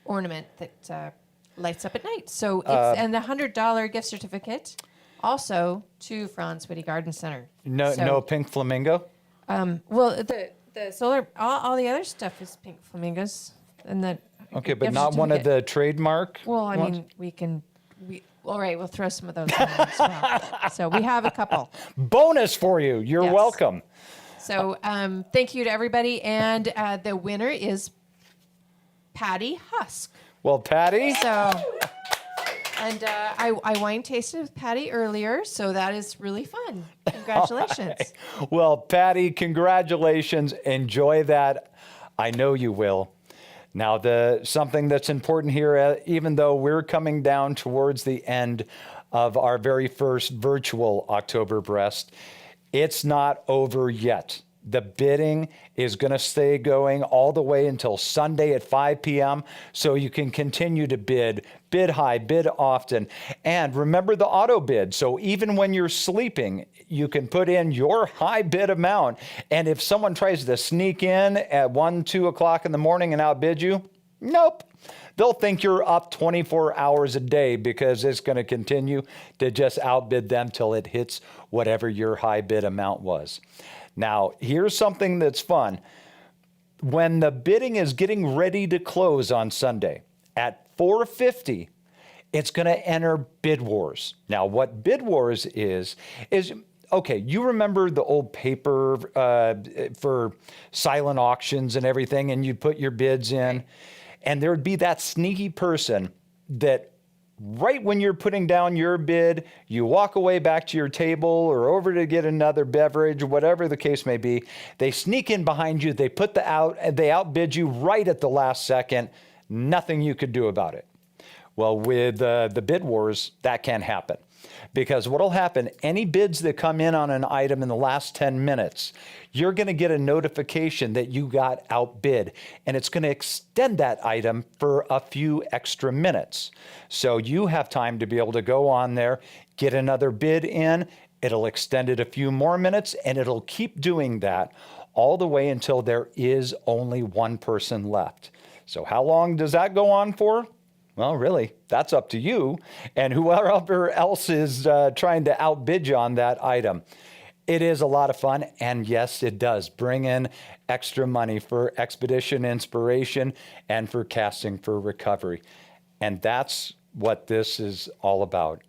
ornament that lights up at night. So it's and the $100 gift certificate also to Franz Whitty Garden Center. No pink flamingo? Well, the solar, all the other stuff is pink flamingos, and the Okay, but gift not one of certificate. the trademark Well, I ones? mean, all right, we'll throw some of those in as well. So we have a couple. Bonus for you. You're Yes. welcome. So thank you to everybody. And the winner is Patty Husk. Well, Patty. So, and I wine tasted with Patty earlier, so that is really fun. Congratulations. Well, Patty, congratulations. Enjoy that. I know you will. Now, something that's important here, even though we're coming down towards the end of our very first virtual OktoberBreast, it's not over yet. The bidding is going to stay going all the way until Sunday at 5 p.m. So you can continue to bid high, bid often. And remember the auto bid. So even when you're sleeping, you can put in your high bid amount. And if someone tries to sneak in at 1, 2 o'clock in the morning and outbid you, nope. They'll think you're up 24 hours a day because it's going to continue to just outbid them till it hits whatever your high bid amount was. Now, here's something that's fun. When the bidding is getting ready to close on Sunday at 4:50, it's going to enter Bid Wars. Now, what Bid Wars is okay, you remember the old paper for silent auctions and everything, and you'd put your bids in, and there would be that sneaky person that right when you're putting down your bid, you walk away back to your table or over to get another beverage, whatever the case may be. They sneak in behind you. They they outbid you right at the last second. Nothing you could do about it. Well, with the Bid Wars, that can't happen. Because what will happen, any bids that come in on an item in the last 10 minutes, you're going to get a notification that you got outbid, and it's going to extend that item for a few extra minutes. So you have time to be able to go on there, get another bid in, it'll extend it a few more minutes, and it'll keep doing that all the way until there is only one person left. So how long does that go on for? Well, really, that's up to you and whoever else is trying to outbid you on that item. It is a lot of fun, and yes, it does bring in extra money for Expedition Inspiration and for Casting for Recovery. And that's what this is all about.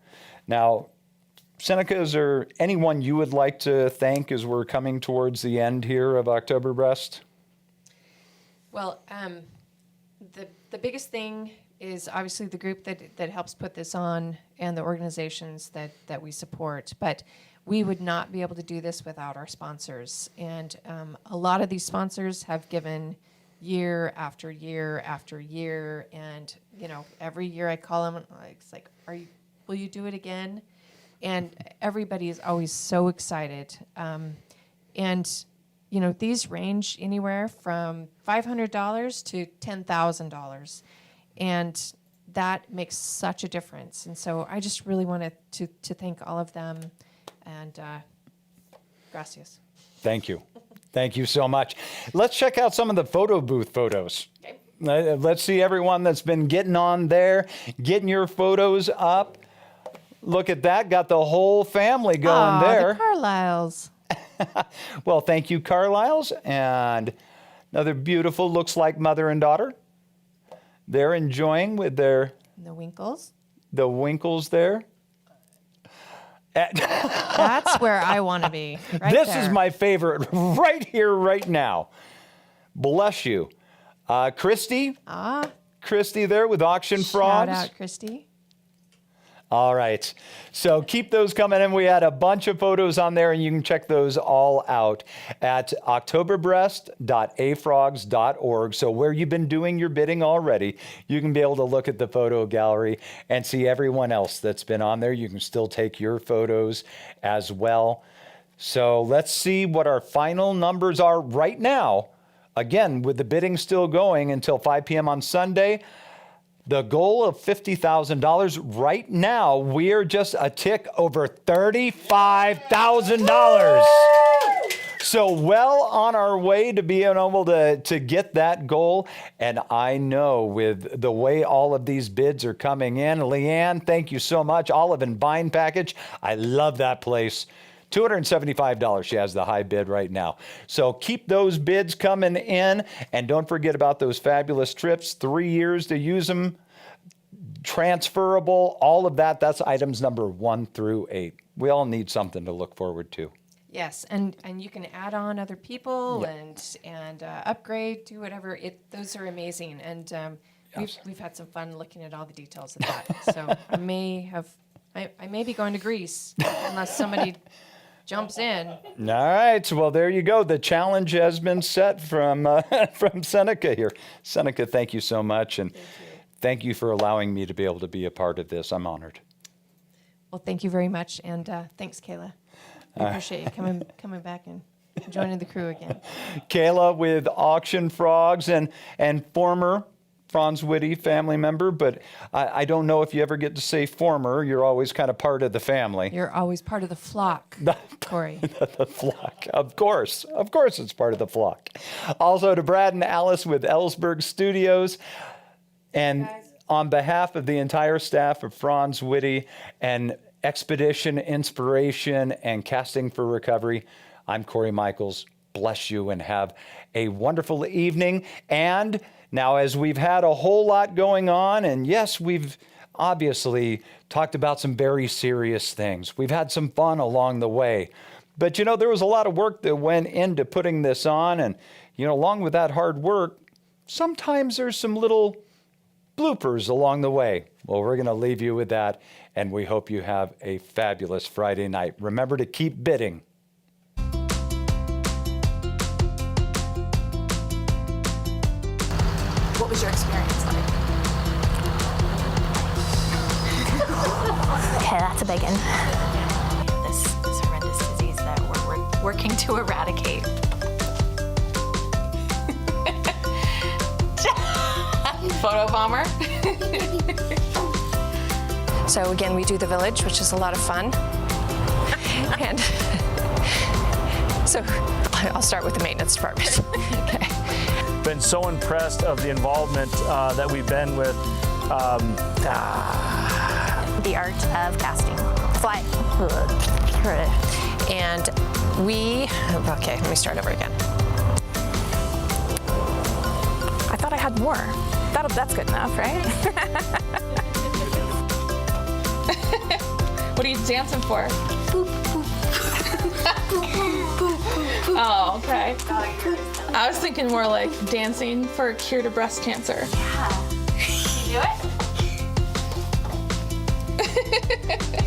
Now, Seneca, is there anyone you would like to thank as we're coming towards the end here of OktoberBreast? Well, the biggest thing is obviously the group that helps put this on and the organizations that we support. But we would not be able to do this without our sponsors. And a lot of these sponsors have given year after year after year. And, every year I call them, it's like, will you do it again? And everybody is always so excited. And these range anywhere from $500 to $10,000. And that makes such a difference. And so I just really wanted to thank all of them. And gracias. Thank you. Thank you so much. Let's check out some of the photo booth photos. Okay. Let's see everyone that's been getting on there, getting your photos up. Look at that. Got the whole family going there. The Carlyles. Well, thank you, Carlyles. And another beautiful, looks like mother and daughter. They're enjoying with their... The Winkles. The Winkles there. That's where I want to be. Right this there. is my favorite right here, right now. Bless you. Christy. Christy there with Auction Frogs. Shout out, Christy. All right. So keep those coming in. We had a bunch of photos on there, and you can check those all out at oktoberbreast.afrogs.org. So where you've been doing your bidding already, you can be able to look at the photo gallery and see everyone else that's been on there. You can still take your photos as well. So let's see what our final numbers are right now. Again, with the bidding still going until 5 p.m. on Sunday. The goal of $50,000 right now, we are just a tick over $35,000. So well on our way to being able to get that goal. And I know with the way all of these bids are coming in, Leanne, thank you so much. Olive and Vine Package, I love that place. $275, she has the high bid right now. So keep those bids coming in, and don't forget about those fabulous trips, 3 years to use them, transferable, all of that. That's items number 1 through 8. We all need something to look forward to. Yes, and you can add on other people and upgrade, do whatever. Those are amazing, and we've had some fun looking at all the details of that. So I may be going to Greece unless somebody jumps in. All right. Well, there you go. The challenge has been set from Seneca here. Seneca, thank you so much. And thank you for allowing me to be able to be a part of this. I'm honored. Well, thank you very much. And thanks, Kayla. I appreciate you coming back and joining the crew again. Kayla with Auction Frogs and former Franz Witte family member, but I don't know if you ever get to say former. You're always kind of part of the family. You're always part of the flock, Corey. The flock. Of course it's part of the flock. Also to Brad and Alice with Ellsberg Studios. And on behalf of the entire staff of Franz Witte and Expedition Inspiration and Casting for Recovery, I'm Corey Michaels. Bless you and have a wonderful evening. And now, as we've had a whole lot going on, and yes, we've obviously talked about some very serious things. We've had some fun along the way. But, there was a lot of work that went into putting this on. And, along with that hard work, sometimes there's some little bloopers along the way. Well, we're going to leave you with that. And we hope you have a fabulous Friday night. Remember to keep bidding. What was your experience like? Okay, that's a big one. This horrendous disease that we're working to eradicate. Photo bomber. So again, we do the village, which is a lot of fun. And so I'll start with the maintenance department. Okay. Been so impressed of the involvement that we've been with. The art of casting. Fly. And okay, let me start over again. I thought I had more. That's good enough, right? What are you dancing for? Oh, okay. I was thinking more like dancing for a cure to breast cancer. Yeah. Can you do it?